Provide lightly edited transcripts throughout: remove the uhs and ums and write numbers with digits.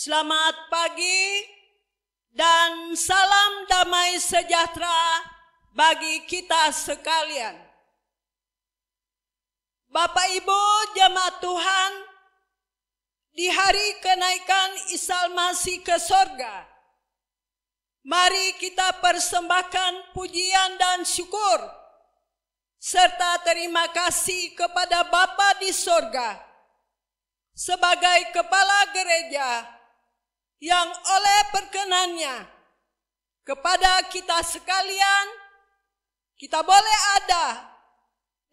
Selamat pagi dan salam damai sejahtera bagi kita sekalian. Bapak Ibu jemaat Tuhan, di hari kenaikan Isa Masih ke sorga, mari kita persembahkan pujian dan syukur serta terima kasih kepada Bapa di sorga sebagai kepala gereja yang oleh perkenannya kepada kita sekalian, kita boleh ada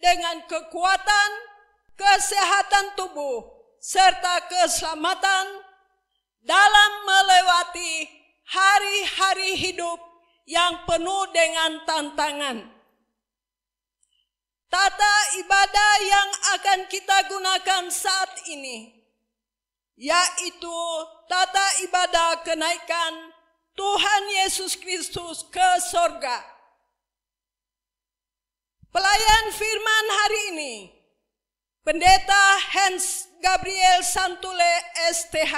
dengan kekuatan, kesehatan tubuh, serta keselamatan dalam melewati hari-hari hidup yang penuh dengan tantangan. Tata ibadah yang akan kita gunakan saat ini, yaitu tata ibadah kenaikan Tuhan Yesus Kristus ke sorga. Pelayan firman hari ini, Pendeta Hans Gabriel Santule STH.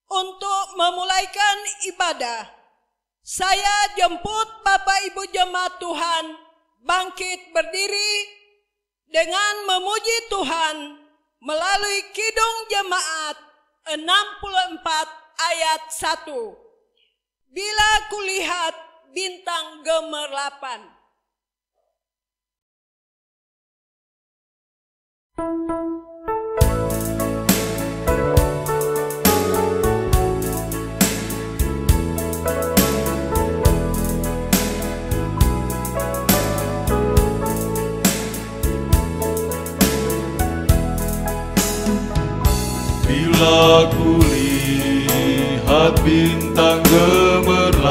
Untuk memulaikan ibadah, saya jemput Bapak Ibu jemaat Tuhan bangkit berdiri dengan memuji Tuhan melalui Kidung Jemaat 64 ayat 1. Bila kulihat bintang gemerlapan. Bila kulihat bintang gemerlapan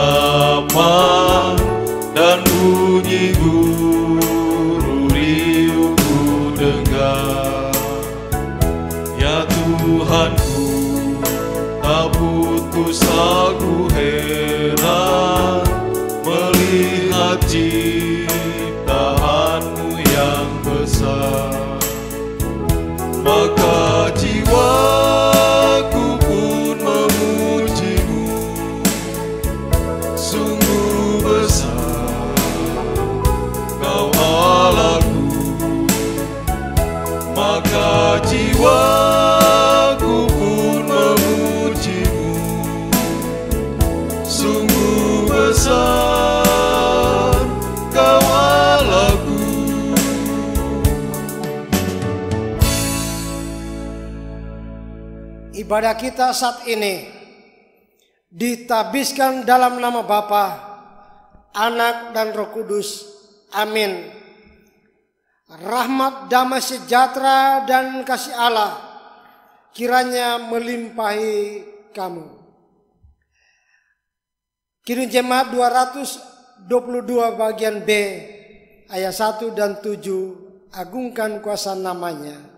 dan bunyi guru riuh ku dengar, ya Tuhanku, tak putus aku heran melihat ciptaanmu yang besar. Maka jiwaku pun memujimu, sungguh besar Kau Allahku. Maka jiwaku pun memujimu, sungguh besar Kau Allahku. Ibadah kita saat ini ditabiskan dalam nama Bapa, Anak dan Roh Kudus. Amin. Rahmat, damai sejahtera dan kasih Allah kiranya melimpahi kamu. Kidung Jemaat 222 bagian B ayat 1 dan 7. Agungkan kuasa namanya.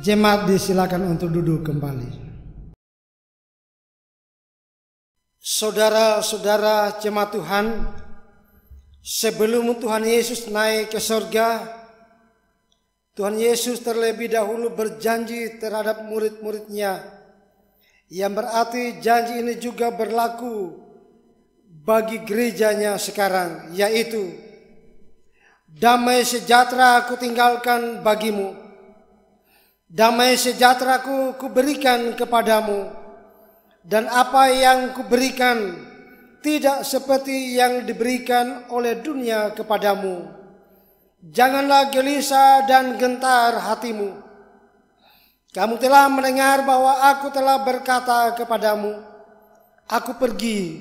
Jemaat disilakan untuk duduk kembali. Saudara-saudara jemaat Tuhan, sebelum Tuhan Yesus naik ke surga, Tuhan Yesus terlebih dahulu berjanji terhadap murid-muridnya, yang berarti janji ini juga berlaku bagi gerejanya sekarang, yaitu damai sejahtera aku tinggalkan bagimu, damai sejahtera aku kuberikan kepadamu, dan apa yang kuberikan tidak seperti yang diberikan oleh dunia kepadamu. Janganlah gelisah dan gentar hatimu. Kamu telah mendengar bahwa aku telah berkata kepadamu, aku pergi,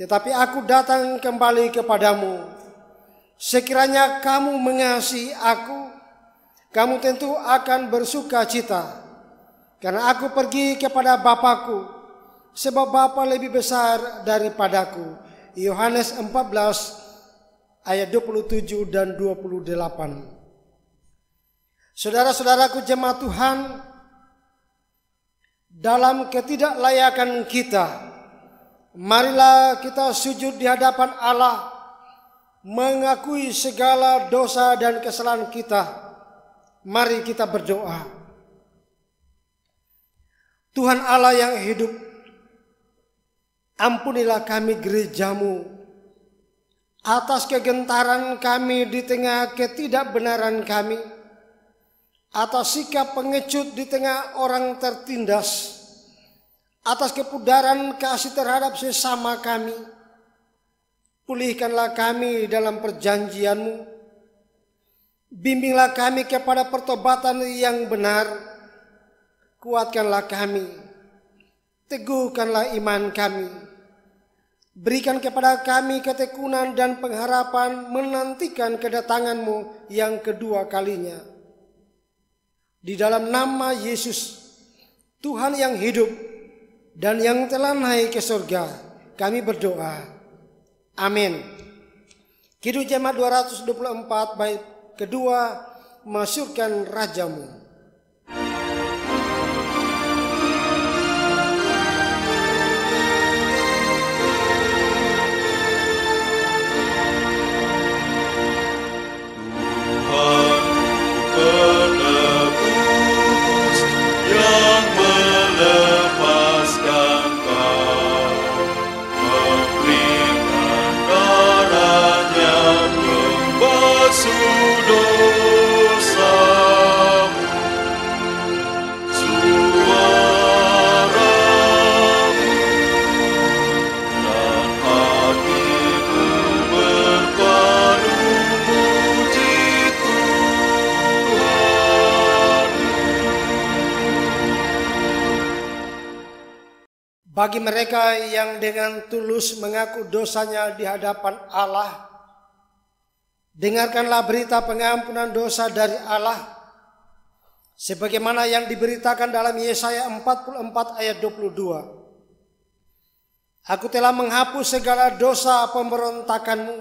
tetapi aku datang kembali kepadamu. Sekiranya kamu mengasihi aku, kamu tentu akan bersuka cita, karena aku pergi kepada Bapa-Ku, sebab Bapa lebih besar daripadaku. Yohanes 14 ayat 27 dan 28. Saudara-saudaraku jemaat Tuhan, dalam ketidaklayakan kita, marilah kita sujud di hadapan Allah, mengakui segala dosa dan kesalahan kita. Mari kita berdoa. Tuhan Allah yang hidup, ampunilah kami gerejamu atas kegentaran kami di tengah ketidakbenaran kami, atas sikap pengecut di tengah orang tertindas, atas kepudaran kasih terhadap sesama kami. Pulihkanlah kami dalam perjanjian-Mu, bimbinglah kami kepada pertobatan yang benar, kuatkanlah kami, teguhkanlah iman kami. Berikan kepada kami ketekunan dan pengharapan menantikan kedatangan-Mu yang kedua kalinya. Di dalam nama Yesus, Tuhan yang hidup dan yang telah naik ke surga, kami berdoa. Amin. Kidung Jemaat 224 bait kedua, masyurkan Raja-Mu. Bagi mereka yang dengan tulus mengaku dosanya di hadapan Allah, dengarkanlah berita pengampunan dosa dari Allah, sebagaimana yang diberitakan dalam Yesaya 44 ayat 22. Aku telah menghapus segala dosa pemberontakanmu,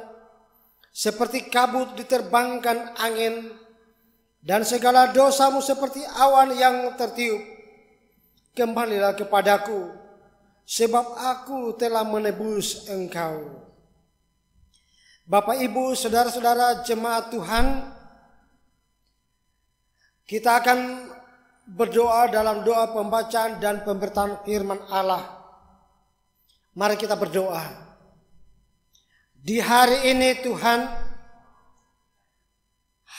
seperti kabut diterbangkan angin, dan segala dosamu seperti awan yang tertiup. Kembalilah kepadaku, sebab aku telah menebus engkau. Bapak, Ibu, saudara-saudara jemaat Tuhan, kita akan berdoa dalam doa pembacaan dan pemberitaan firman Allah. Mari kita berdoa. Di hari ini Tuhan,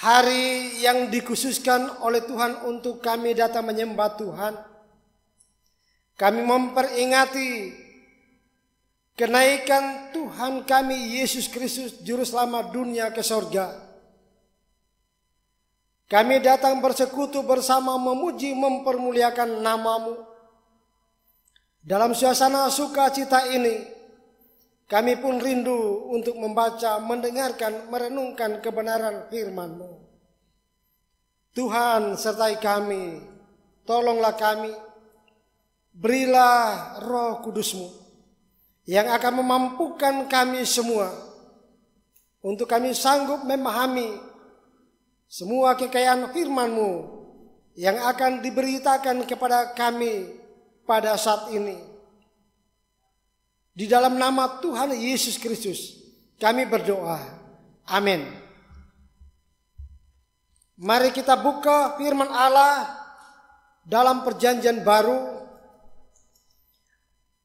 hari yang dikhususkan oleh Tuhan untuk kami datang menyembah Tuhan, kami memperingati kenaikan Tuhan kami Yesus Kristus Juru Selamat dunia ke surga. Kami datang bersekutu bersama memuji mempermuliakan nama-Mu. Dalam suasana sukacita ini, kami pun rindu untuk membaca, mendengarkan, merenungkan kebenaran firman-Mu. Tuhan sertai kami, tolonglah kami. Berilah Roh Kudus-Mu yang akan memampukan kami semua untuk kami sanggup memahami semua kekayaan firman-Mu yang akan diberitakan kepada kami pada saat ini. Di dalam nama Tuhan Yesus Kristus kami berdoa. Amin. Mari kita buka firman Allah dalam Perjanjian Baru,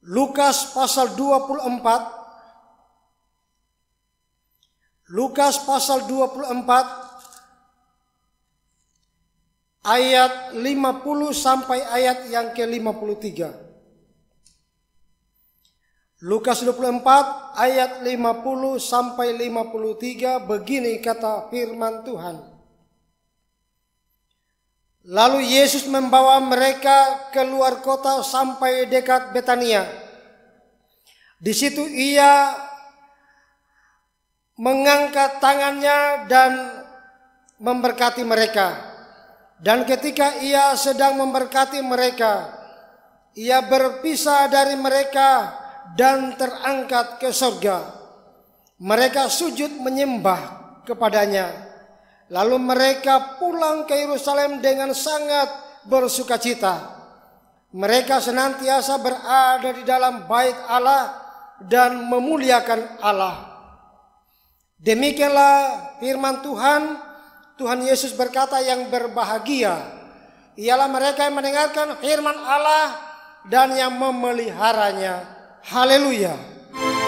Lukas pasal 24. Lukas pasal 24 ayat 50 sampai ayat yang ke-53. Lukas 24 ayat 50 sampai 53, begini kata firman Tuhan. Lalu Yesus membawa mereka keluar kota sampai dekat Betania. Di situ ia mengangkat tangannya dan memberkati mereka. Dan ketika ia sedang memberkati mereka, ia berpisah dari mereka dan terangkat ke surga. Mereka sujud menyembah kepadanya. Lalu mereka pulang ke Yerusalem dengan sangat bersukacita. Mereka senantiasa berada di dalam bait Allah dan memuliakan Allah. Demikianlah firman Tuhan. Tuhan Yesus berkata, yang berbahagia ialah mereka yang mendengarkan firman Allah dan yang memeliharanya. Haleluya. Haleluya.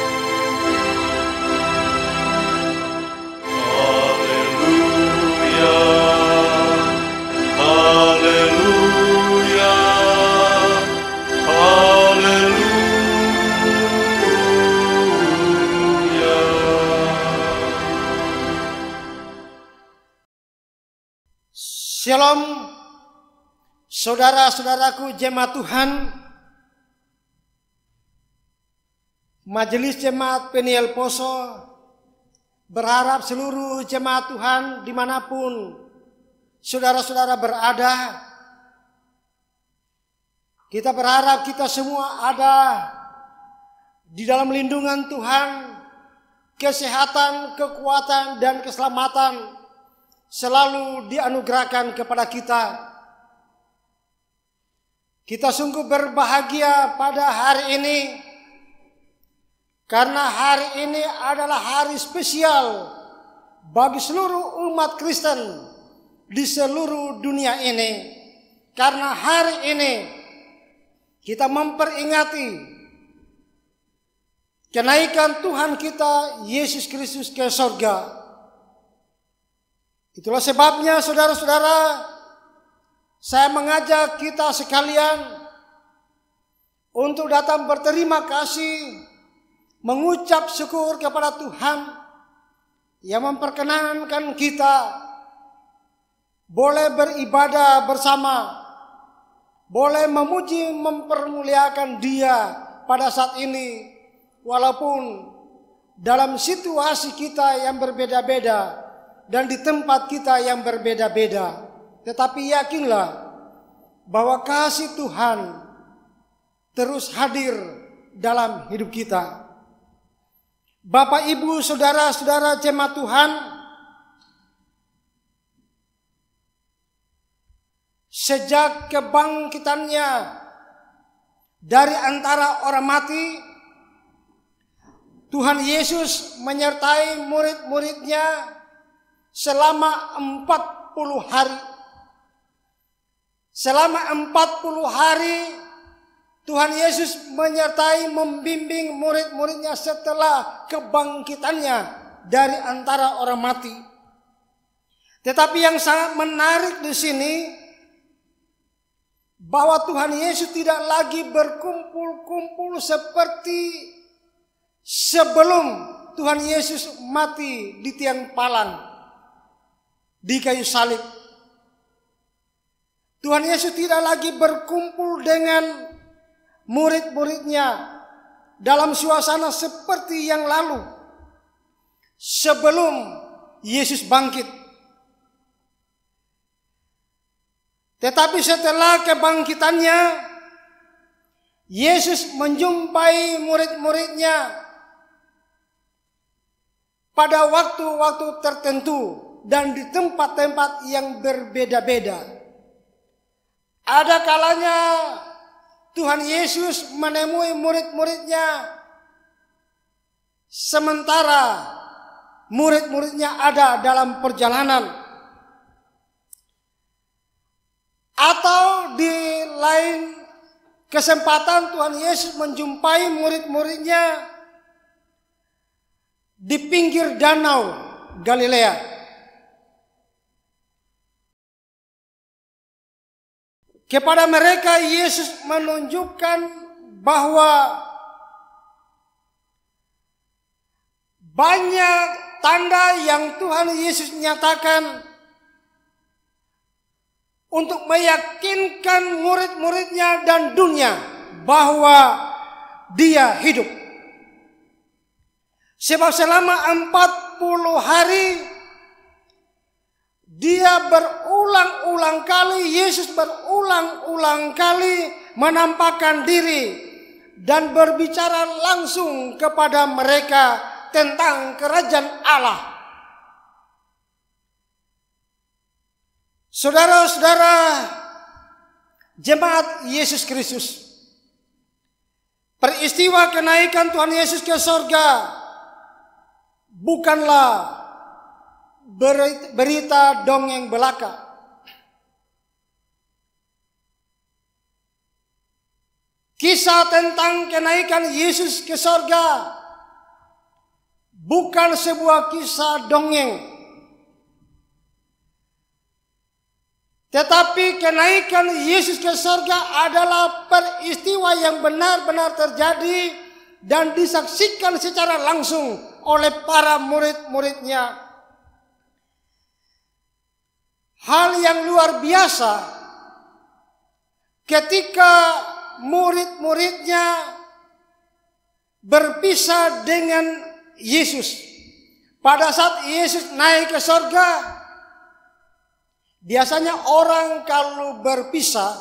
Haleluya. Haleluya. Shalom, saudara-saudaraku jemaat Tuhan, Majelis Jemaat Peniel Poso berharap seluruh jemaat Tuhan dimanapun saudara-saudara berada, kita berharap kita semua ada di dalam lindungan Tuhan, kesehatan, kekuatan, dan keselamatan selalu dianugerahkan kepada kita. Kita sungguh berbahagia pada hari ini, karena hari ini adalah hari spesial bagi seluruh umat Kristen di seluruh dunia ini. Karena hari ini kita memperingati kenaikan Tuhan kita Yesus Kristus ke surga. Itulah sebabnya saudara-saudara, saya mengajak kita sekalian untuk datang berterima kasih, mengucap syukur kepada Tuhan yang memperkenankan kita boleh beribadah bersama, boleh memuji mempermuliakan Dia pada saat ini, walaupun dalam situasi kita yang berbeda-beda dan di tempat kita yang berbeda-beda. Tetapi yakinlah bahwa kasih Tuhan terus hadir dalam hidup kita. Bapak, Ibu, saudara-saudara jemaat Tuhan, sejak kebangkitannya dari antara orang mati, Tuhan Yesus menyertai murid-muridnya selama 40 hari. Selama 40 hari Tuhan Yesus menyertai, membimbing murid-muridnya setelah kebangkitannya dari antara orang mati. Tetapi yang sangat menarik di sini, bahwa Tuhan Yesus tidak lagi berkumpul-kumpul seperti sebelum Tuhan Yesus mati di tiang palang, di kayu salib. Tuhan Yesus tidak lagi berkumpul dengan murid-muridnya dalam suasana seperti yang lalu sebelum Yesus bangkit. Tetapi setelah kebangkitannya, Yesus menjumpai murid-muridnya pada waktu-waktu tertentu dan di tempat-tempat yang berbeda-beda. Ada kalanya Tuhan Yesus menemui murid-muridnya sementara murid-muridnya ada dalam perjalanan. Atau di lain kesempatan Tuhan Yesus menjumpai murid-muridnya di pinggir danau Galilea. Kepada mereka Yesus menunjukkan bahwa banyak tanda yang Tuhan Yesus nyatakan untuk meyakinkan murid-muridnya dan dunia bahwa Dia hidup. Sebab selama 40 hari Dia berulang-ulang kali, Yesus berulang-ulang kali menampakkan diri dan berbicara langsung kepada mereka tentang kerajaan Allah. Saudara-saudara jemaat Yesus Kristus, peristiwa kenaikan Tuhan Yesus ke sorga bukanlah berita dongeng belaka. Kisah tentang kenaikan Yesus ke sorga bukan sebuah kisah dongeng, tetapi kenaikan Yesus ke sorga adalah peristiwa yang benar-benar terjadi dan disaksikan secara langsung oleh para murid-muridnya. Hal yang luar biasa ketika murid-muridnya berpisah dengan Yesus. Pada saat Yesus naik ke sorga, biasanya orang kalau berpisah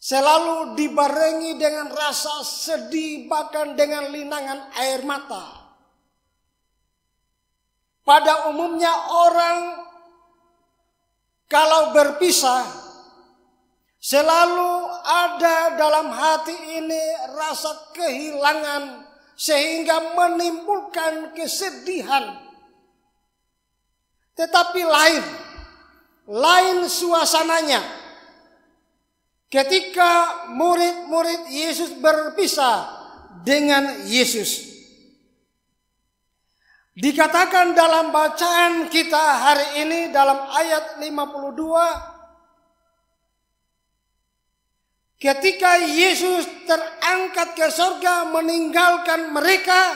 selalu dibarengi dengan rasa sedih, bahkan dengan linangan air mata. Pada umumnya orang kalau berpisah selalu ada dalam hati ini rasa kehilangan, sehingga menimbulkan kesedihan. Tetapi lain suasananya ketika murid-murid Yesus berpisah dengan Yesus. Dikatakan dalam bacaan kita hari ini dalam ayat 52, ketika Yesus terangkat ke surga meninggalkan mereka,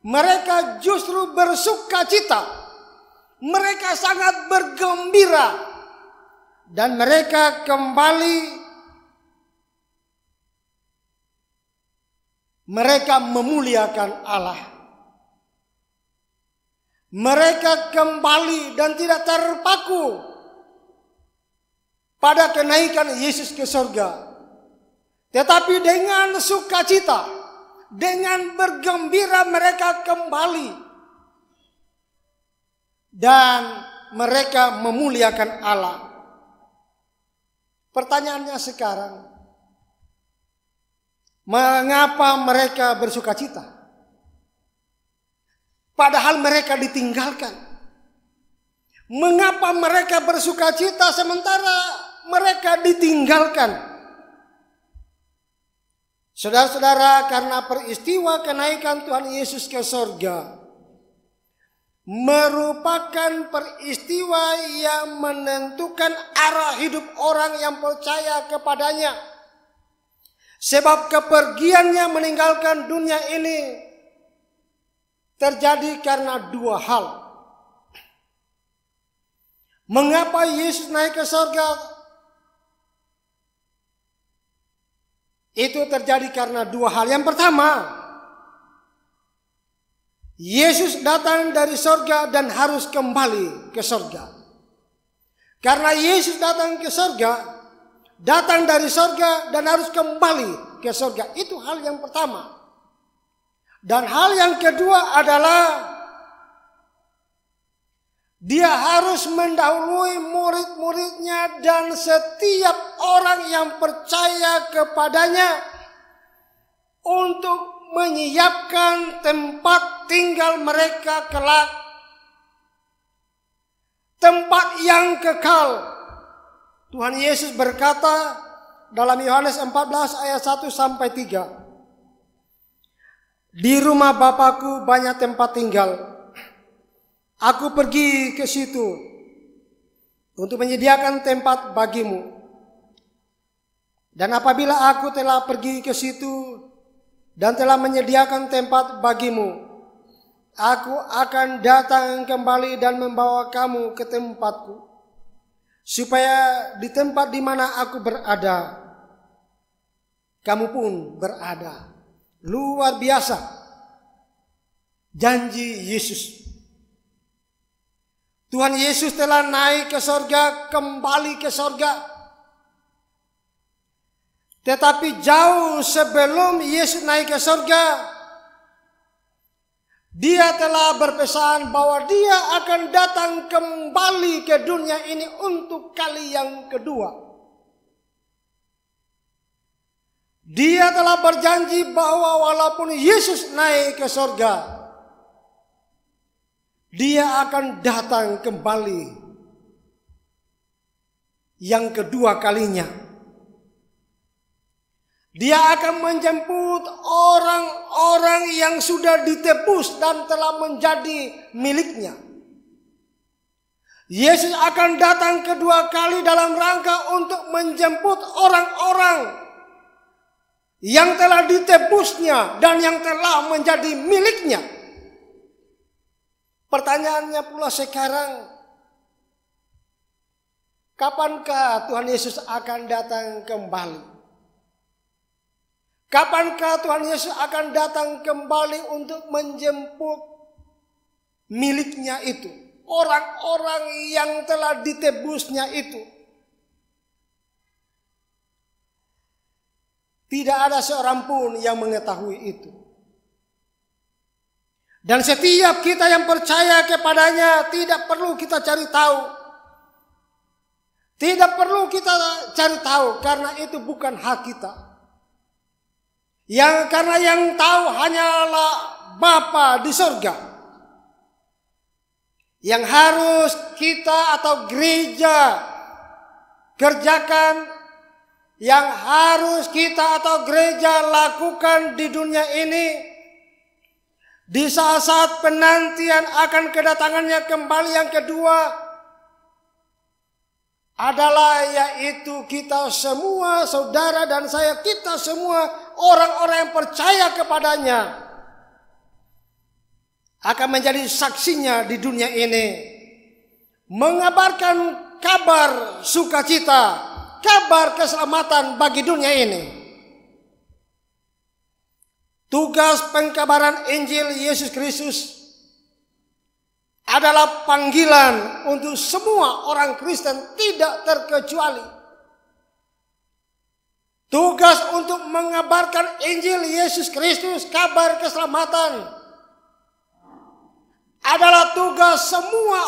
mereka justru bersuka cita. Mereka sangat bergembira. Dan mereka kembali, mereka memuliakan Allah. Mereka kembali dan tidak terpaku pada kenaikan Yesus ke surga, tetapi dengan sukacita, dengan bergembira mereka kembali dan mereka memuliakan Allah. Pertanyaannya sekarang, mengapa mereka bersukacita? Padahal mereka ditinggalkan. Mengapa mereka bersukacita sementara mereka ditinggalkan? Saudara-saudara, karena peristiwa kenaikan Tuhan Yesus ke surga merupakan peristiwa yang menentukan arah hidup orang yang percaya kepadanya. Sebab kepergiannya meninggalkan dunia ini terjadi karena dua hal. Mengapa Yesus naik ke surga? Itu terjadi karena dua hal. Yang pertama, Yesus datang dari surga dan harus kembali ke surga. Karena Yesus datang ke surga, datang dari surga dan harus kembali ke surga. Itu hal yang pertama. Dan hal yang kedua adalah Dia harus mendahului murid-muridnya dan setiap orang yang percaya kepadanya untuk menyiapkan tempat tinggal mereka kelak, tempat yang kekal, Tuhan Yesus berkata dalam Yohanes 14 ayat 1 sampai 3. Di rumah Bapakku banyak tempat tinggal. Aku pergi ke situ untuk menyediakan tempat bagimu. Dan apabila aku telah pergi ke situ dan telah menyediakan tempat bagimu, aku akan datang kembali dan membawa kamu ke tempatku, supaya di tempat di mana aku berada, kamu pun berada. Luar biasa janji Yesus. Tuhan Yesus telah naik ke sorga, kembali ke sorga. Tetapi jauh sebelum Yesus naik ke sorga, Dia telah berpesan bahwa Dia akan datang kembali ke dunia ini untuk kali yang kedua. Dia telah berjanji bahwa walaupun Yesus naik ke sorga, Dia akan datang kembali yang kedua kalinya. Dia akan menjemput orang-orang yang sudah ditebus dan telah menjadi miliknya. Yesus akan datang kedua kali dalam rangka untuk menjemput orang-orang yang telah ditebusnya dan yang telah menjadi miliknya. Pertanyaannya pula sekarang, kapankah Tuhan Yesus akan datang kembali? Kapankah Tuhan Yesus akan datang kembali untuk menjemput miliknya itu? Orang-orang yang telah ditebusnya itu. Tidak ada seorang pun yang mengetahui itu. Dan setiap kita yang percaya kepadanya tidak perlu kita cari tahu. Tidak perlu kita cari tahu karena itu bukan hak kita. Karena yang tahu hanyalah Bapa di surga. Yang harus kita atau gereja kerjakan, yang harus kita atau gereja lakukan di dunia ini, di saat-saat penantian akan kedatangannya kembali yang kedua, adalah yaitu kita semua, saudara dan saya, kita semua orang-orang yang percaya kepadanya akan menjadi saksinya di dunia ini, mengabarkan kabar sukacita, kabar keselamatan bagi dunia ini. Tugas pengkabaran Injil Yesus Kristus adalah panggilan untuk semua orang Kristen tidak terkecuali. Tugas untuk mengabarkan Injil Yesus Kristus, kabar keselamatan, adalah tugas semua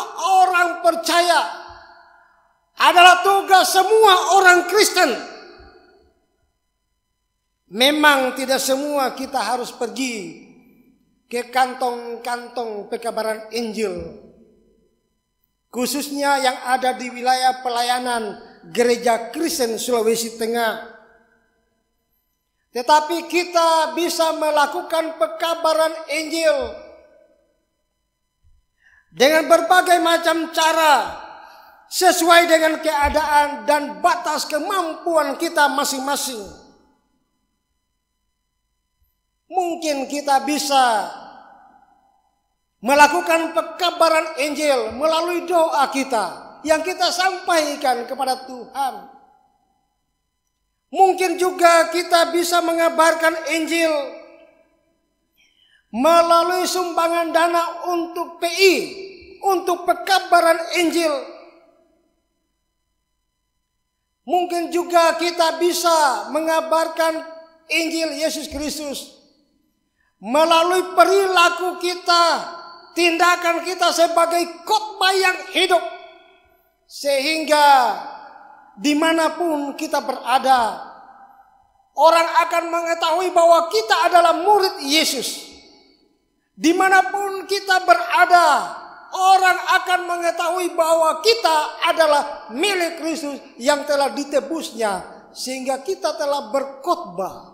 orang percaya, adalah tugas semua orang Kristen. Memang tidak semua kita harus pergi ke kantong-kantong pekabaran Injil, khususnya yang ada di wilayah pelayanan Gereja Kristen Sulawesi Tengah. Tetapi kita bisa melakukan pekabaran Injil dengan berbagai macam cara, sesuai dengan keadaan dan batas kemampuan kita masing-masing. Mungkin kita bisa melakukan pekabaran Injil melalui doa kita yang kita sampaikan kepada Tuhan. Mungkin juga kita bisa mengabarkan Injil melalui sumbangan dana untuk PI, untuk pekabaran Injil. Mungkin juga kita bisa mengabarkan Injil Yesus Kristus melalui perilaku kita, tindakan kita sebagai khotbah yang hidup, sehingga dimanapun kita berada, orang akan mengetahui bahwa kita adalah murid Yesus. Dimanapun kita berada, orang akan mengetahui bahwa kita adalah milik Kristus yang telah ditebusnya, sehingga kita telah berkhotbah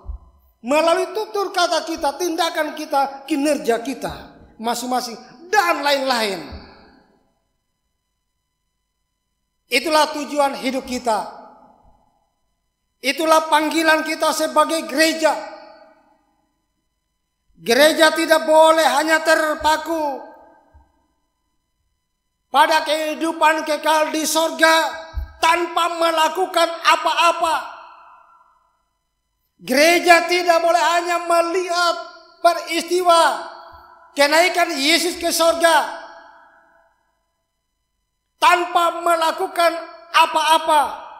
melalui tutur kata kita, tindakan kita, kinerja kita masing-masing, dan lain-lain. Itulah tujuan hidup kita. Itulah panggilan kita sebagai gereja. Gereja tidak boleh hanya terpaku pada kehidupan kekal di sorga tanpa melakukan apa-apa. Gereja tidak boleh hanya melihat peristiwa kenaikan Yesus ke sorga tanpa melakukan apa-apa.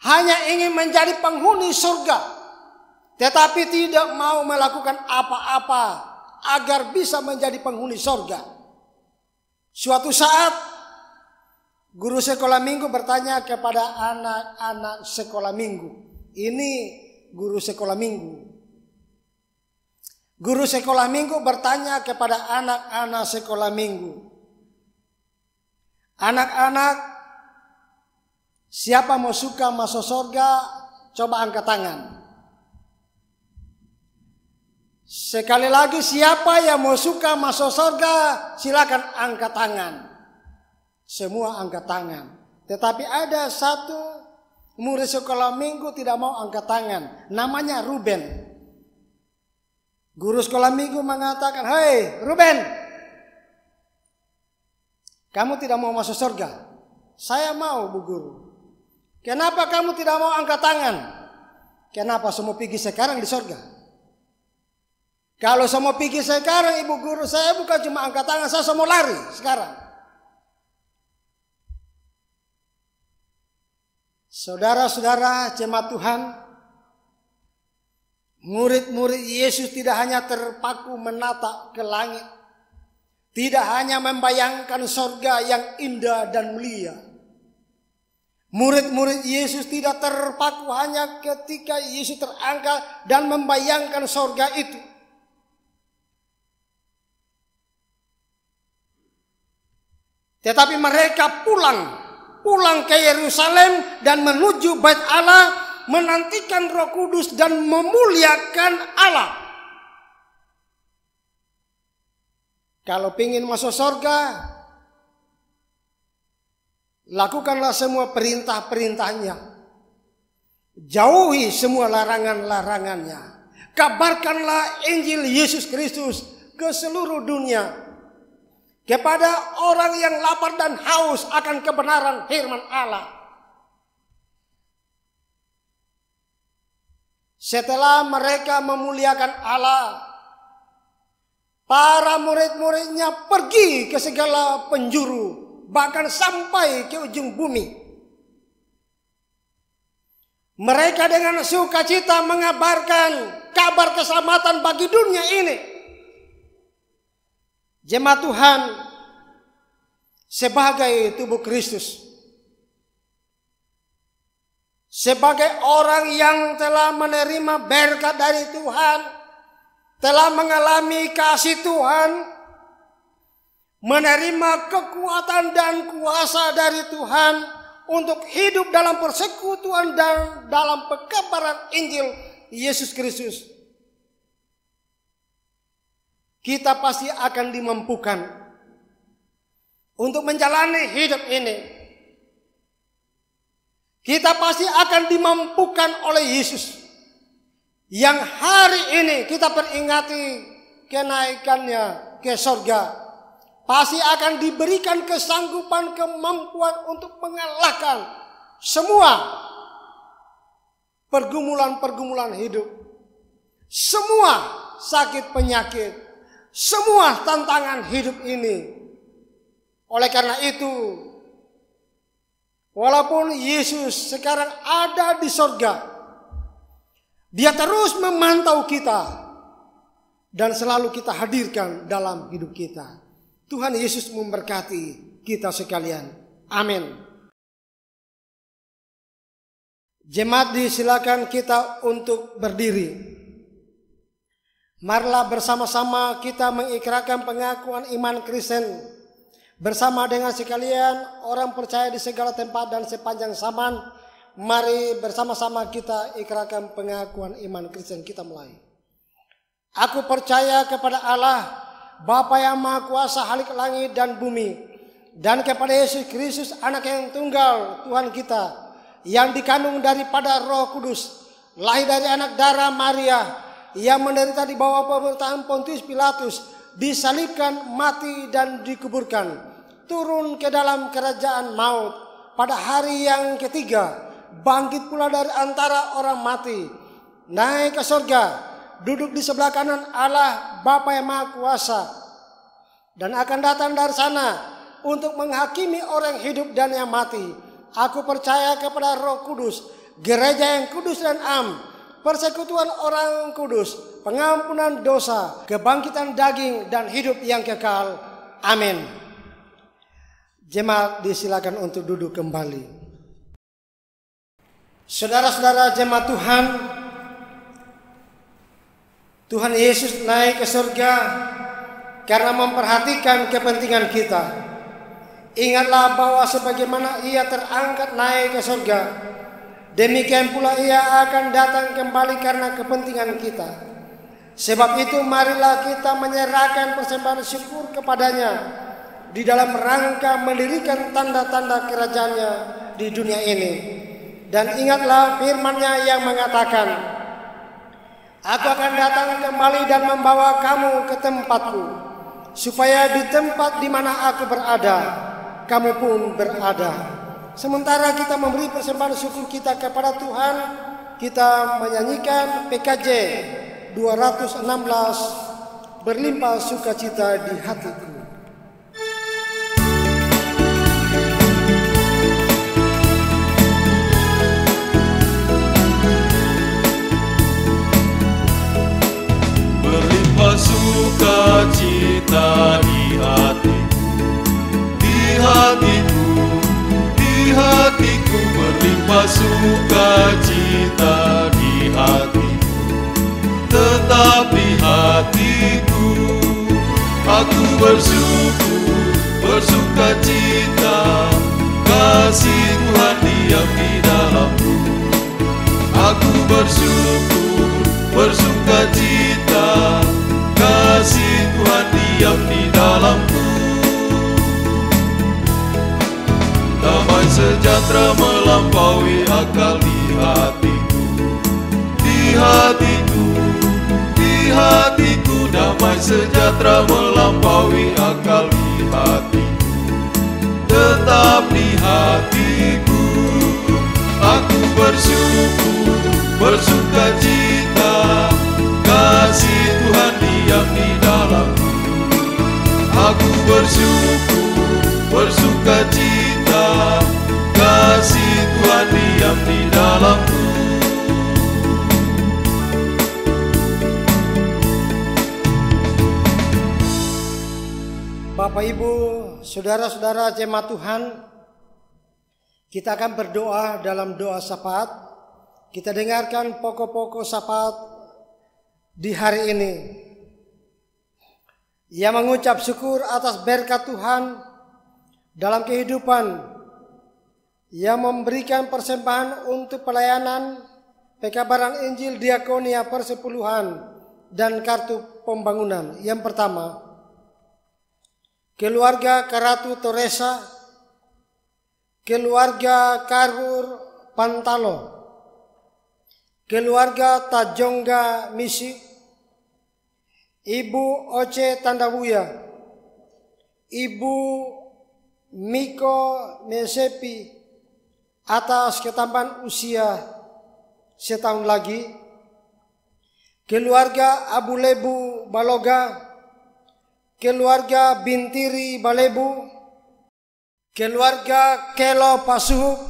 Hanya ingin menjadi penghuni surga, tetapi tidak mau melakukan apa-apa agar bisa menjadi penghuni surga. Suatu saat guru sekolah minggu bertanya kepada anak-anak sekolah minggu. Ini guru sekolah minggu. Guru sekolah minggu bertanya kepada anak-anak sekolah minggu. Anak-anak, siapa mau suka masuk surga? Coba angkat tangan. Sekali lagi, siapa yang mau suka masuk surga? Silakan angkat tangan. Semua angkat tangan. Tetapi ada satu murid sekolah minggu tidak mau angkat tangan. Namanya Ruben. Guru sekolah minggu mengatakan, "Hei Ruben, kamu tidak mau masuk surga?" "Saya mau, Bu Guru." "Kenapa kamu tidak mau angkat tangan?" "Kenapa semua pergi sekarang di surga?" "Kalau saya mau pergi sekarang, Ibu Guru, saya bukan cuma angkat tangan, saya mau lari sekarang." Saudara-saudara jemaat Tuhan, murid-murid Yesus tidak hanya terpaku menatap ke langit, tidak hanya membayangkan surga yang indah dan mulia. Murid-murid Yesus tidak terpaku hanya ketika Yesus terangkat dan membayangkan surga itu. Tetapi mereka pulang ke Yerusalem dan menuju Bait Allah, menantikan Roh Kudus dan memuliakan Allah. Kalau ingin masuk surga, lakukanlah semua perintah-perintahnya. Jauhi semua larangan-larangannya. Kabarkanlah Injil Yesus Kristus ke seluruh dunia, kepada orang yang lapar dan haus akan kebenaran firman Allah. Setelah mereka memuliakan Allah, para murid-muridnya pergi ke segala penjuru, bahkan sampai ke ujung bumi. Mereka dengan sukacita mengabarkan kabar keselamatan bagi dunia ini. Jemaat Tuhan, sebagai tubuh Kristus, sebagai orang yang telah menerima berkat dari Tuhan, telah mengalami kasih Tuhan, menerima kekuatan dan kuasa dari Tuhan untuk hidup dalam persekutuan dan dalam pekabaran Injil Yesus Kristus, kita pasti akan dimampukan untuk menjalani hidup ini. Kita pasti akan dimampukan oleh Yesus yang hari ini kita peringati kenaikannya ke surga. Pasti akan diberikan kesanggupan, kemampuan untuk mengalahkan semua pergumulan-pergumulan hidup, semua sakit penyakit, semua tantangan hidup ini. Oleh karena itu, walaupun Yesus sekarang ada di surga, Dia terus memantau kita dan selalu kita hadirkan dalam hidup kita. Tuhan Yesus memberkati kita sekalian. Amin. Jemaat, disilakan kita untuk berdiri. Marilah bersama-sama kita mengikrarkan pengakuan iman Kristen bersama dengan sekalian orang percaya di segala tempat dan sepanjang zaman. Mari bersama-sama kita ikrarkan pengakuan iman Kristen. Kita mulai. Aku percaya kepada Allah, Bapa yang Maha Kuasa Khalik langit dan bumi, dan kepada Yesus Kristus anak yang tunggal Tuhan kita, yang dikandung daripada Roh Kudus, lahir dari anak darah Maria, yang menderita di bawah pemerintahan Pontius Pilatus, disalibkan, mati dan dikuburkan, turun ke dalam kerajaan maut, pada hari yang ketiga bangkit pula dari antara orang mati, naik ke surga, duduk di sebelah kanan Allah Bapa yang Maha Kuasa, dan akan datang dari sana untuk menghakimi orang hidup dan yang mati. Aku percaya kepada Roh Kudus, gereja yang kudus dan am, persekutuan orang kudus, pengampunan dosa, kebangkitan daging dan hidup yang kekal. Amin. Jemaat disilakan untuk duduk kembali. Saudara-saudara jemaat Tuhan, Tuhan Yesus naik ke surga karena memperhatikan kepentingan kita. Ingatlah bahwa sebagaimana ia terangkat naik ke surga, demikian pula ia akan datang kembali karena kepentingan kita. Sebab itu marilah kita menyerahkan persembahan syukur kepadanya di dalam rangka mendirikan tanda-tanda kerajaannya di dunia ini. Dan ingatlah firman-Nya yang mengatakan, Aku akan datang kembali dan membawa kamu ke tempatku, supaya di tempat di mana aku berada, kamu pun berada. Sementara kita memberi persembahan syukur kita kepada Tuhan, kita menyanyikan PKJ 216, berlimpah sukacita di hatiku. Berlimpah sukacita di hatiku, di hatiku, di hatiku. Berlimpah sukacita di hatiku, tetap di hatiku. Aku bersyukur, bersukacita, kasih Tuhan diam di dalamku. Aku bersyukur, bersukacita, kasih Tuhan diam di dalamku. Damai sejahtera melampaui akal di hatiku, di hatiku, di hatiku. Damai sejahtera melampaui akal di hatiku, tetap di hatiku. Aku bersyukur, bersukacita, kasih Tuhan diam di dalamku. Aku bersyukur, bersukacita, kasih Tuhan diam di dalamku. Bapak Ibu, saudara-saudara jemaat Tuhan, kita akan berdoa dalam doa syafaat. Kita dengarkan pokok-pokok syafaat di hari ini. Ia mengucap syukur atas berkat Tuhan dalam kehidupan. Ia memberikan persembahan untuk pelayanan, pekabaran Injil, diakonia, persepuluhan, dan kartu pembangunan. Yang pertama, keluarga Karatu Toresa, keluarga Karur Pantalo, keluarga Tajongga Misi, Ibu Oce Tandawuya, Ibu Miko Mesepi atas ketambahan usia setahun lagi, keluarga Abu Lebu Baloga, keluarga Bintiri Balebu, keluarga Kelo Pasuhuk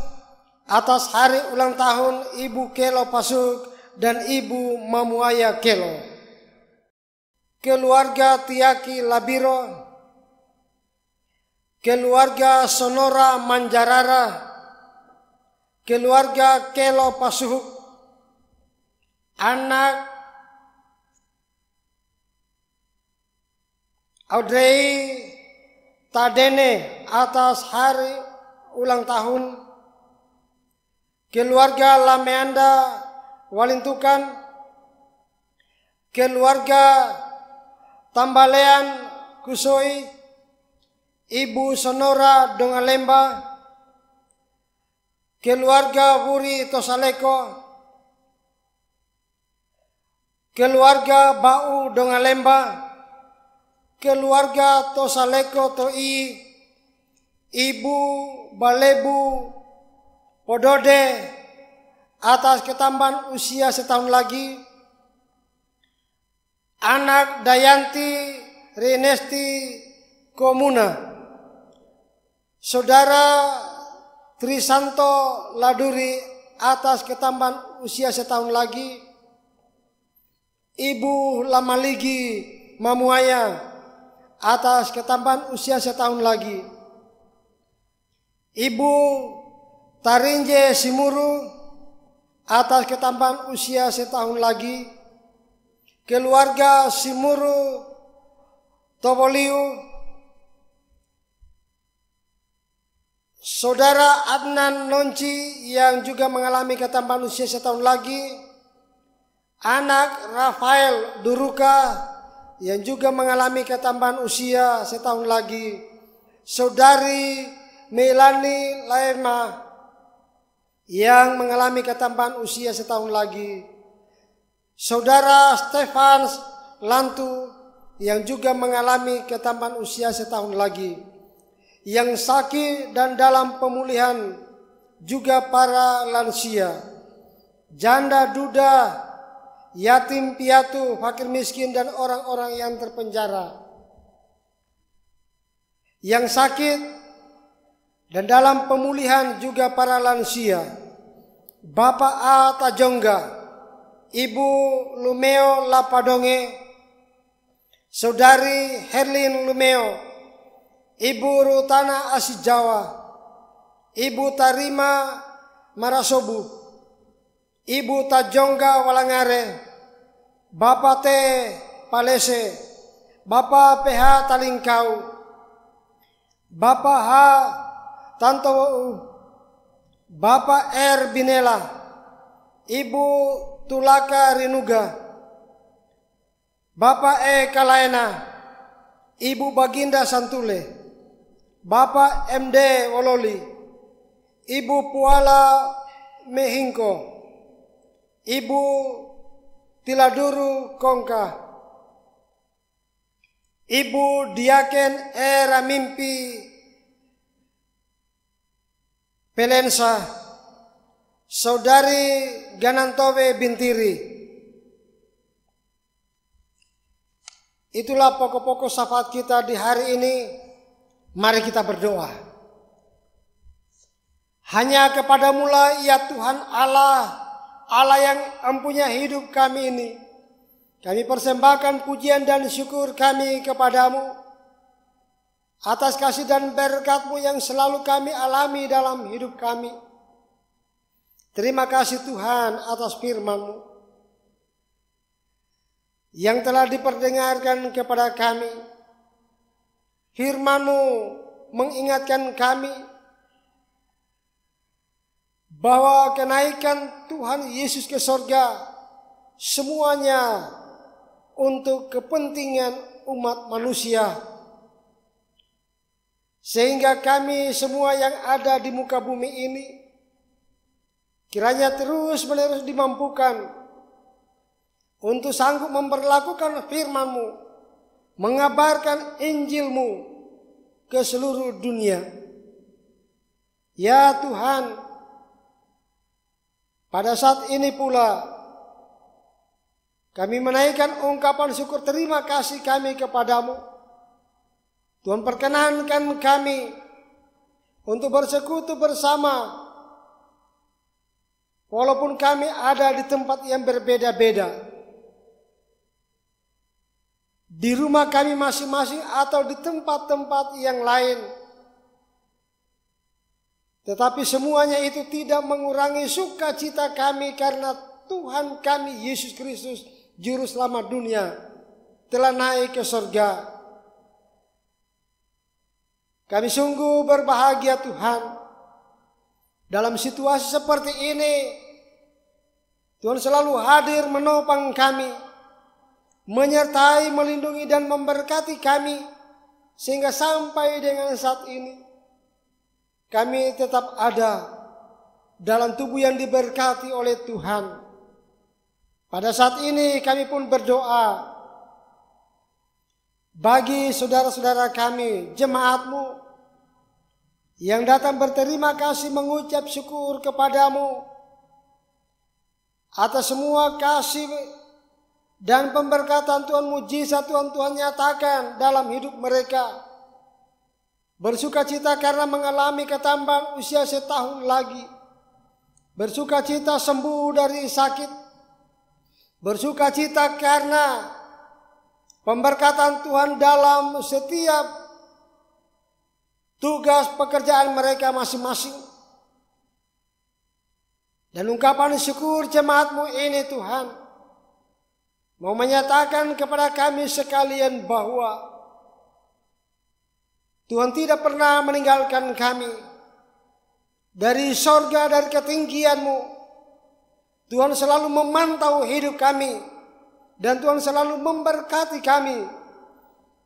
atas hari ulang tahun Ibu Kelo Pasuhuk dan Ibu Mamuaya Kelo, keluarga Tiaki Labiro, keluarga Sonora Manjarara, keluarga Kelo Pasuhuk, anak Audrey Tadene atas hari ulang tahun, keluarga Lameanda Walintukan, keluarga Tambalean Kusoi, Ibu Sonora Dongalemba, keluarga Wuri Tosaleko, keluarga Bau Dongalemba, keluarga Tosaleko Toi, Ibu Balebu Podode atas ketambahan usia setahun lagi, anak Dayanti Renesti Komuna, saudara Trisanto Laduri atas ketambahan usia setahun lagi, Ibu Lamaligi Mamuaya atas ketambahan usia setahun lagi, Ibu Tarinje Simuru atas ketambahan usia setahun lagi, keluarga Simuru Toboliu, saudara Adnan Nonci yang juga mengalami ketambahan usia setahun lagi, anak Rafael Duruka yang juga mengalami ketambahan usia setahun lagi, saudari Melani Laema yang mengalami ketambahan usia setahun lagi, saudara Stefan Lantu yang juga mengalami ketambahan usia setahun lagi, yang sakit dan dalam pemulihan juga para lansia, janda duda, yatim piatu, fakir miskin dan orang-orang yang terpenjara, yang sakit dan dalam pemulihan juga para lansia, Bapak A. Tajongga, Ibu Lumeo Lapadonge, saudari Herlin Lumeo, Ibu Rutana Asijawa, Ibu Tarima Marasobu, Ibu Tajongga Walangare, Bapak T. Palese, Bapak PH Talingkau, Bapak H. Tantowo, Bapak R. Binela, Ibu Tulaka Rinuga, Bapak E. Kalaena, Ibu Baginda Santule, Bapak MD Wololi, Ibu Puala Mehingko, Ibu Tiladuru Kongka, Ibu Diaken Era Mimpi Pelensa, saudari Ganantowe Bintiri. Itulah pokok-pokok syafaat kita di hari ini. Mari kita berdoa. Hanya kepadamu-lah ya Tuhan Allah, Allah yang mempunyai hidup kami ini. Kami persembahkan pujian dan syukur kami kepadamu atas kasih dan berkat-Mu yang selalu kami alami dalam hidup kami. Terima kasih Tuhan atas firman-Mu yang telah diperdengarkan kepada kami. Firman-Mu mengingatkan kami bahwa kenaikan Tuhan Yesus ke sorga semuanya untuk kepentingan umat manusia. Sehingga kami semua yang ada di muka bumi ini kiranya terus-menerus dimampukan untuk sanggup memperlakukan firman-Mu, mengabarkan Injil-Mu ke seluruh dunia. Ya Tuhan, pada saat ini pula kami menaikkan ungkapan syukur terima kasih kami kepadamu. Tuhan, perkenankan kami untuk bersekutu bersama, walaupun kami ada di tempat yang berbeda-beda, di rumah kami masing-masing atau di tempat-tempat yang lain. Tetapi semuanya itu tidak mengurangi sukacita kami karena Tuhan kami Yesus Kristus, Juru Selamat dunia, telah naik ke surga. Kami sungguh berbahagia Tuhan. Dalam situasi seperti ini, Tuhan selalu hadir menopang kami, menyertai, melindungi dan memberkati kami, sehingga sampai dengan saat ini kami tetap ada dalam tubuh yang diberkati oleh Tuhan. Pada saat ini kami pun berdoa bagi saudara-saudara kami, jemaat-Mu, yang datang berterima kasih mengucap syukur kepadamu atas semua kasih dan pemberkatan Tuhan, mujizat Tuhan nyatakan dalam hidup mereka. Bersukacita karena mengalami ketambahan usia setahun lagi. Bersukacita sembuh dari sakit. Bersukacita karena pemberkatan Tuhan dalam setiap tugas pekerjaan mereka masing-masing. Dan ungkapan syukur jemaat-Mu ini Tuhan mau menyatakan kepada kami sekalian bahwa Tuhan tidak pernah meninggalkan kami. Dari sorga, dari ketinggian-Mu, Tuhan selalu memantau hidup kami. Dan Tuhan selalu memberkati kami.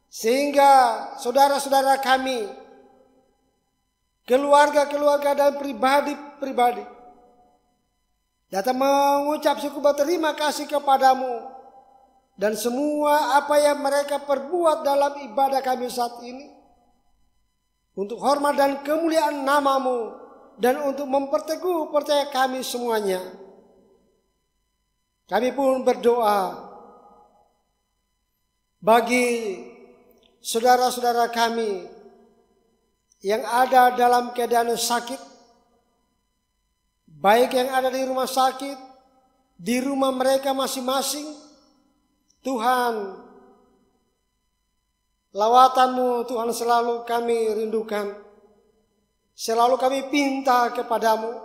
Sehingga saudara-saudara kami, keluarga-keluarga dan pribadi-pribadi datang mengucap syukur berterima kasih kepadamu. Dan semua apa yang mereka perbuat dalam ibadah kami saat ini, untuk hormat dan kemuliaan nama-Mu, dan untuk memperteguh percaya kami semuanya. Kami pun berdoa bagi saudara-saudara kami yang ada dalam keadaan sakit, baik yang ada di rumah sakit, di rumah mereka masing-masing. Tuhan, lawatan-Mu Tuhan selalu kami rindukan, selalu kami pinta kepadamu.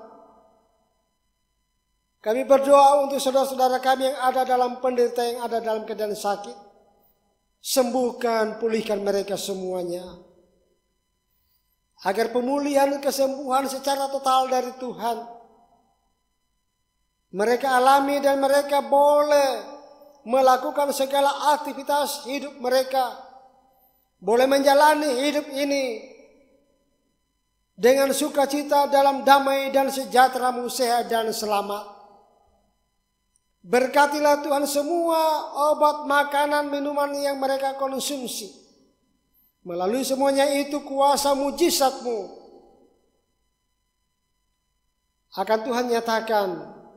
Kami berdoa untuk saudara-saudara kami yang ada dalam penderitaan, yang ada dalam keadaan sakit. Sembuhkan, pulihkan mereka semuanya, agar pemulihan kesembuhan secara total dari Tuhan mereka alami, dan mereka boleh melakukan segala aktivitas hidup mereka, boleh menjalani hidup ini dengan sukacita dalam damai dan sejahtera-Mu, sehat dan selamat. Berkatilah Tuhan semua obat, makanan, minuman yang mereka konsumsi. Melalui semuanya itu kuasa mujizat-Mu akan Tuhan nyatakan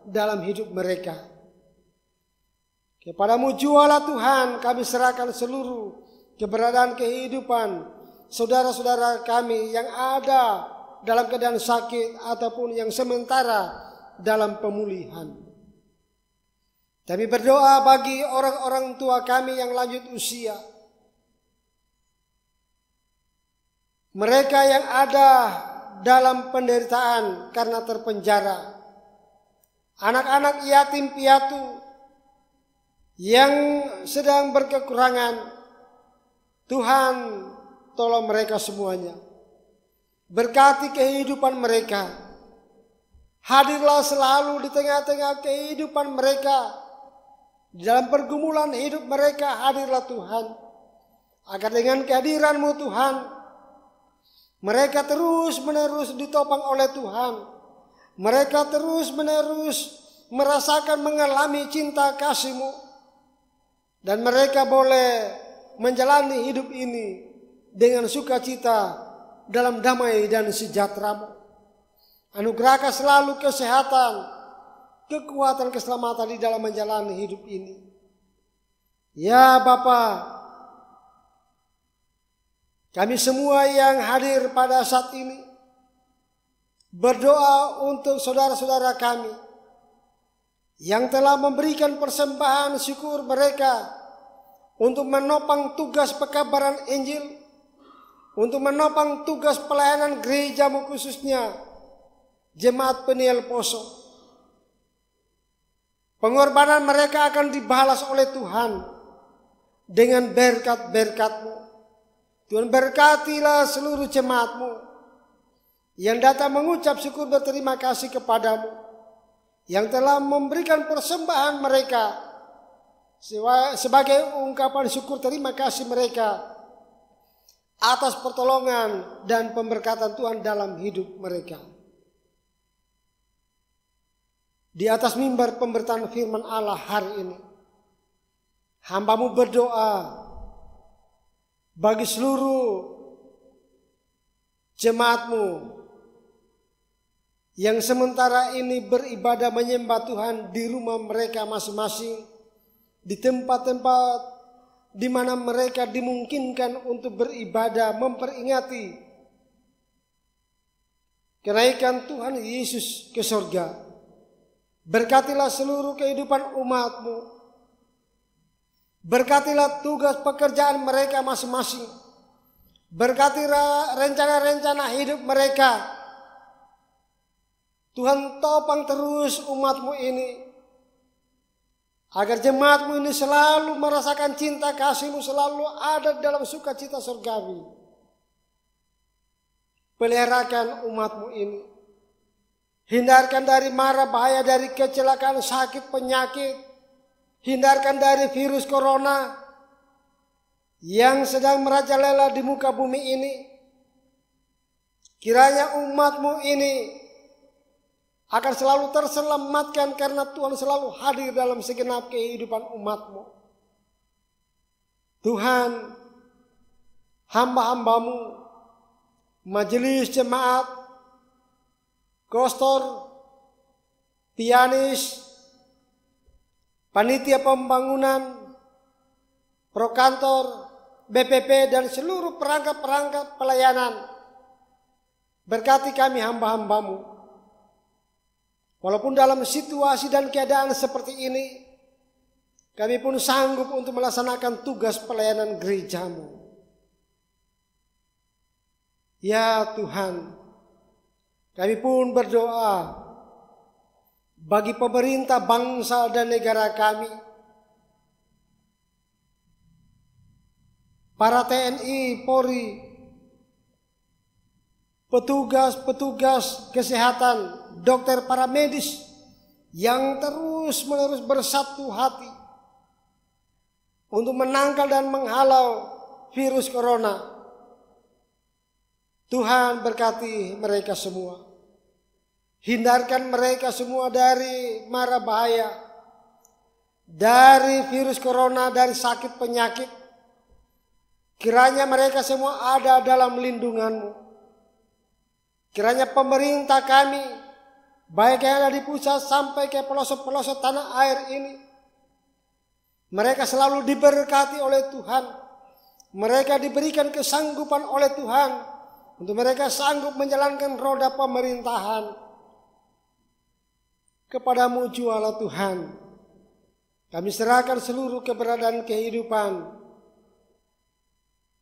dalam hidup mereka. Kepadamu jualah Tuhan kami serahkan seluruh keberadaan kehidupan saudara-saudara kami yang ada dalam keadaan sakit ataupun yang sementara dalam pemulihan. Kami berdoa bagi orang-orang tua kami yang lanjut usia, mereka yang ada dalam penderitaan karena terpenjara, anak-anak yatim piatu yang sedang berkekurangan. Tuhan, tolong mereka semuanya. Berkati kehidupan mereka. Hadirlah selalu di tengah-tengah kehidupan mereka. Di dalam pergumulan hidup mereka, hadirlah Tuhan. Agar dengan kehadiran-Mu Tuhan, mereka terus-menerus ditopang oleh Tuhan. Mereka terus-menerus merasakan, mengalami cinta kasih-Mu. Dan mereka boleh menjalani hidup ini dengan sukacita dalam damai dan sejahtera-Mu. Anugerahkan selalu kesehatan, kekuatan, keselamatan di dalam menjalani hidup ini. Ya Bapa, kami semua yang hadir pada saat ini berdoa untuk saudara-saudara kami yang telah memberikan persembahan syukur mereka untuk menopang tugas pekabaran Injil, untuk menopang tugas pelayanan gereja-Mu, khususnya Jemaat Peniel Poso. Pengorbanan mereka akan dibalas oleh Tuhan dengan berkat-berkat-Mu. Tuhan berkatilah seluruh jemaat-Mu yang datang mengucap syukur berterima kasih kepadamu, yang telah memberikan persembahan mereka sebagai ungkapan syukur terima kasih mereka atas pertolongan dan pemberkatan Tuhan dalam hidup mereka. Di atas mimbar pemberitaan firman Allah hari ini, hamba-Mu berdoa bagi seluruh jemaat-Mu yang sementara ini beribadah menyembah Tuhan di rumah mereka masing-masing, di tempat-tempat di mana mereka dimungkinkan untuk beribadah, memperingati kenaikan Tuhan Yesus ke surga. Berkatilah seluruh kehidupan umat-Mu. Berkatilah tugas pekerjaan mereka masing-masing. Berkatilah rencana-rencana hidup mereka. Tuhan, topang terus umat-Mu ini, agar jemaat-Mu ini selalu merasakan cinta kasih-Mu, selalu ada dalam sukacita surgawi. Peliharakan umat-Mu ini. Hindarkan dari mara bahaya, dari kecelakaan, sakit, penyakit. Hindarkan dari virus corona yang sedang merajalela di muka bumi ini. Kiranya umat-Mu ini akan selalu terselamatkan karena Tuhan selalu hadir dalam segenap kehidupan umat-Mu. Tuhan, hamba-hamba-Mu, majelis jemaat, kostor, pianis, panitia pembangunan, prokantor, BPP, dan seluruh perangkat-perangkat pelayanan. Berkati kami hamba-hamba-Mu. Walaupun dalam situasi dan keadaan seperti ini, kami pun sanggup untuk melaksanakan tugas pelayanan gereja-Mu. Ya Tuhan, kami pun berdoa bagi pemerintah bangsa dan negara kami, para TNI, Polri, petugas-petugas kesehatan, dokter, para medis yang terus-menerus bersatu hati untuk menangkal dan menghalau virus corona. Tuhan, berkati mereka semua. Hindarkan mereka semua dari mara bahaya, dari virus corona, dari sakit penyakit. Kiranya mereka semua ada dalam lindungan-Mu. Kiranya pemerintah kami, baik yang ada di pusat sampai ke pelosok-pelosok tanah air ini, mereka selalu diberkati oleh Tuhan. Mereka diberikan kesanggupan oleh Tuhan untuk mereka sanggup menjalankan roda pemerintahan. Kepada-Mu jualah Tuhan, kami serahkan seluruh keberadaan kehidupan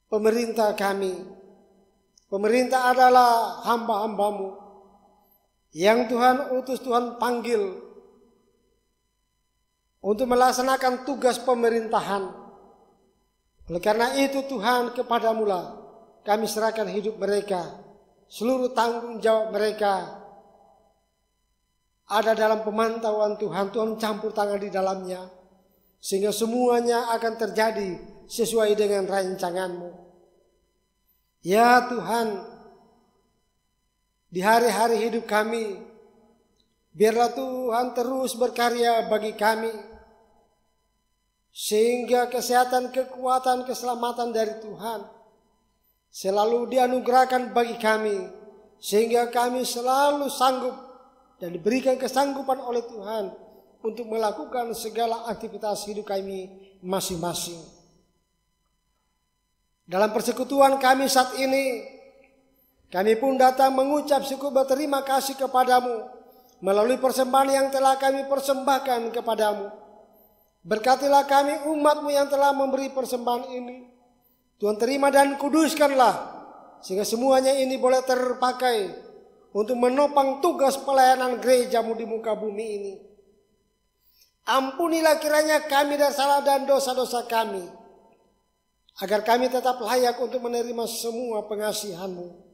pemerintah kami. Pemerintah adalah hamba-hamba-Mu yang Tuhan utus, Tuhan panggil untuk melaksanakan tugas pemerintahan. Oleh karena itu Tuhan, kepada-Mu lah kami serahkan hidup mereka, seluruh tanggung jawab mereka ada dalam pemantauan Tuhan. Tuhan campur tangan di dalamnya, sehingga semuanya akan terjadi sesuai dengan rancangan-Mu. Ya Tuhan, di hari-hari hidup kami, biarlah Tuhan terus berkarya bagi kami, sehingga kesehatan, kekuatan, keselamatan dari Tuhan selalu dianugerahkan bagi kami, sehingga kami selalu sanggup dan diberikan kesanggupan oleh Tuhan untuk melakukan segala aktivitas hidup kami masing-masing. Dalam persekutuan kami saat ini, kami pun datang mengucap syukur berterima kasih kepadamu melalui persembahan yang telah kami persembahkan kepadamu. Berkatilah kami umat-Mu yang telah memberi persembahan ini. Tuhan, terima dan kuduskanlah, sehingga semuanya ini boleh terpakai untuk menopang tugas pelayanan gereja-Mu di muka bumi ini. Ampunilah kiranya kami dari salah dan dosa-dosa kami. agar kami tetap layak untuk menerima semua pengasihan-Mu.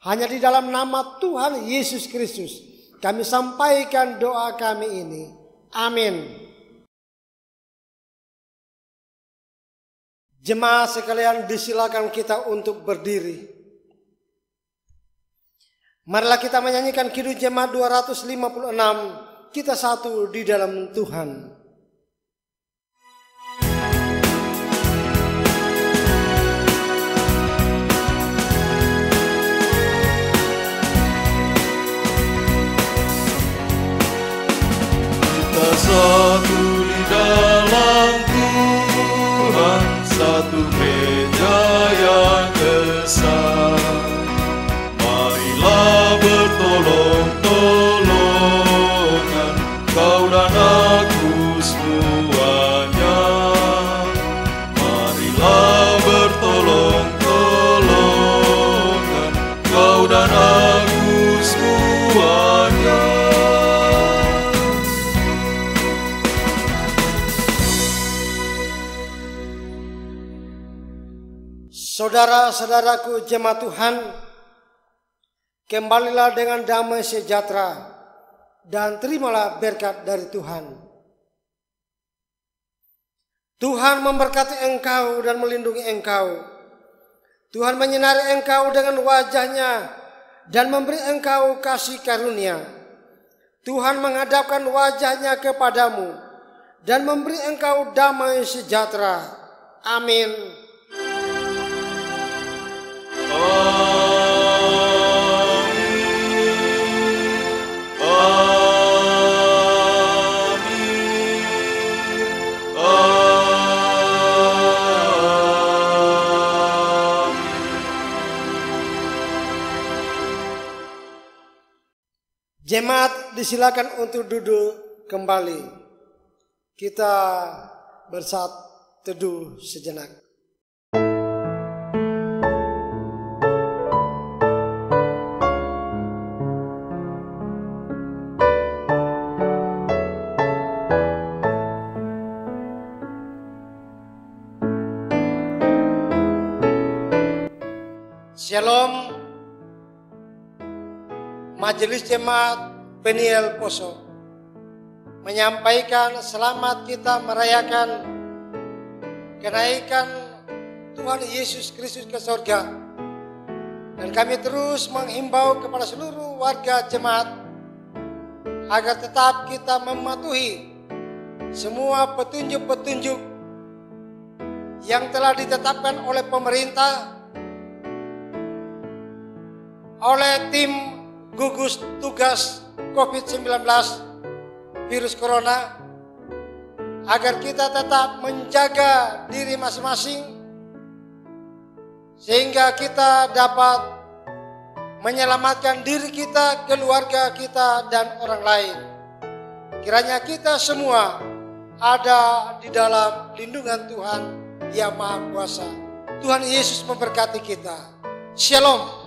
Hanya di dalam nama Tuhan Yesus Kristus kami sampaikan doa kami ini. Amin. Jemaat sekalian, disilakan kita untuk berdiri. Marilah kita menyanyikan Kidung Jemaat 256, kita satu di dalam Tuhan. Kita satu di dalam Tuhan, satu meja yang esa. Marilah bertolong-tolongan, kau dan aku semuanya. Marilah bertolong-tolongan, kau dan aku semuanya. Saudara-saudaraku jemaat Tuhan, kembalilah dengan damai sejahtera dan terimalah berkat dari Tuhan. Tuhan memberkati engkau dan melindungi engkau. Tuhan menyinari engkau dengan wajah-Nya dan memberi engkau kasih karunia. Tuhan menghadapkan wajah-Nya kepadamu dan memberi engkau damai sejahtera. Amin. Jemaat disilakan untuk duduk kembali. Kita bersatu teduh sejenak. Shalom. Majelis Jemaat Peniel Poso menyampaikan selamat kita merayakan kenaikan Tuhan Yesus Kristus ke surga. Dan kami terus menghimbau kepada seluruh warga jemaat agar tetap kita mematuhi semua petunjuk-petunjuk yang telah ditetapkan oleh pemerintah, oleh tim gugus tugas COVID-19 virus corona, agar kita tetap menjaga diri masing-masing sehingga kita dapat menyelamatkan diri kita, keluarga kita, dan orang lain. Kiranya kita semua ada di dalam lindungan Tuhan yang Maha Kuasa. Tuhan Yesus memberkati kita. Shalom.